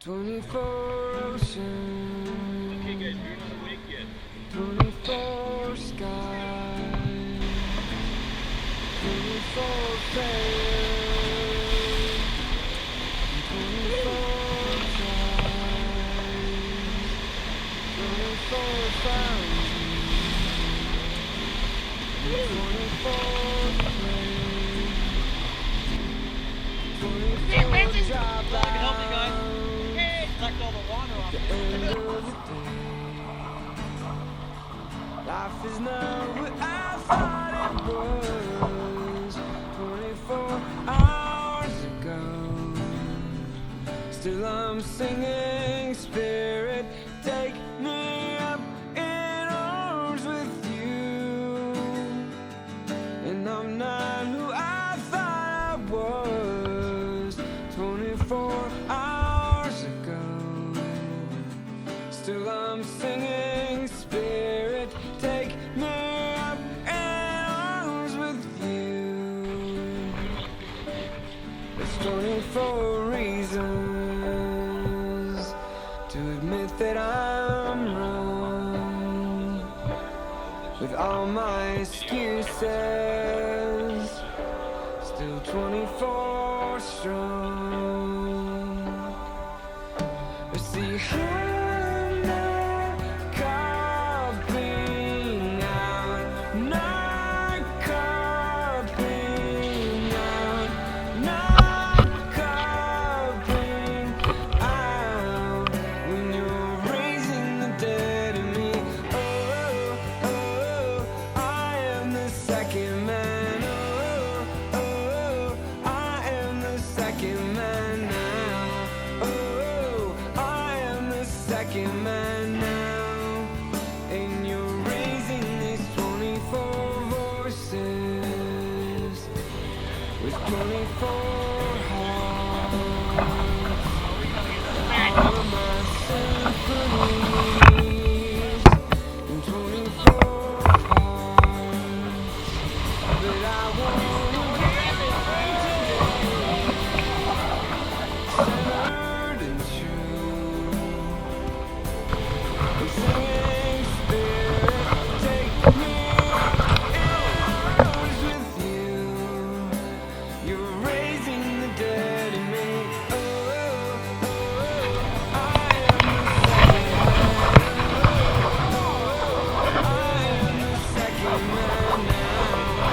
24 oceans. Okay guys, you're not awake yet. 24 skies. 24 fairs. 24 tries. 24 fountains. 24 plays. 24 job I can help you guys. Hey, sucked all the water off. end of the day. Life is not what I thought it was 24 hours ago. Still I'm singing, Spirit, take me up in arms with you. And I'm not who I thought I was 24 hours ago. Still I'm singing, Spirit, take me up in arms with you. There's 24 reasons to admit that I'm wrong. With all my excuses, still 24 strong. See, I'm not copying out, not copying out, not copying out. When you're raising the dead in me, oh, oh, I am the second man. Oh, oh, I am the second man now. Oh, I am the second man now. And you're raising these 24 voices with 24 hearts. All of my symphonies in 24 parts. But I won't centered and true. I'm singing, Spirit, take me in arms with you. You're raising the dead in me. Oh, oh, I am the second man now.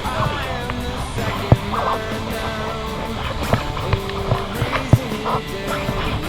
I am the second man now. Raising the dead in me.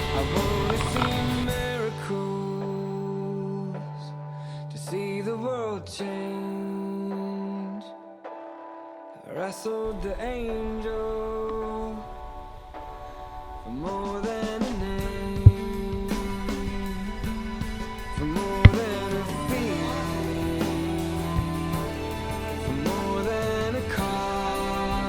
I wanna see miracles, to see the world change. I wrestled the angel for more than a name, for more than a feeling, for more than a cause.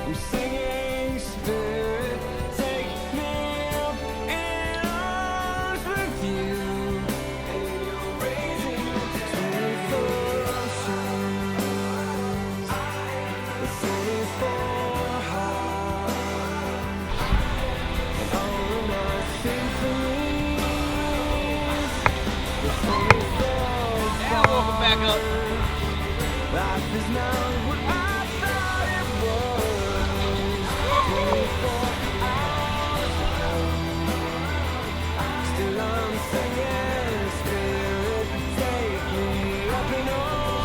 I'm singing, Spirit, take me up in arms with you. And you're raising 24 oceans with 24 hearts. And all of my symphonies with 24 Yeah, welcome back up. Life is not what I thought it was 24 hours ago. Still I'm singing, Spirit, take me up in arms.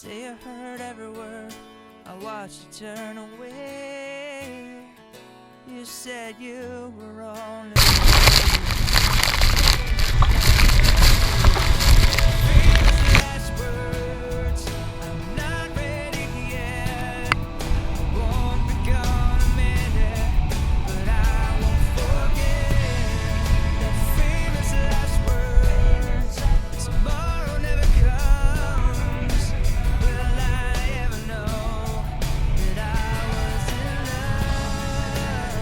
say I heard every word. I watched you turn away. You said you were only famous last words. I'm not ready yet. Won't be gone a minute, but I won't forget the famous last words. Tomorrow never comes. Will I ever know that I was in love?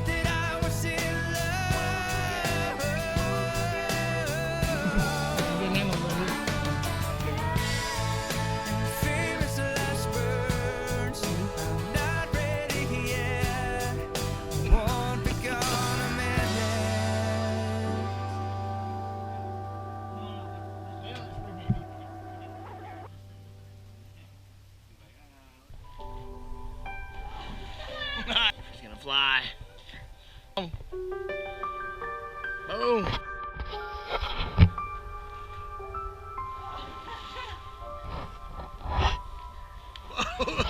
That I was in love. Famous last words. I'm not ready yet. Won't be gone a minute. It's gonna fly. Boom. Boom.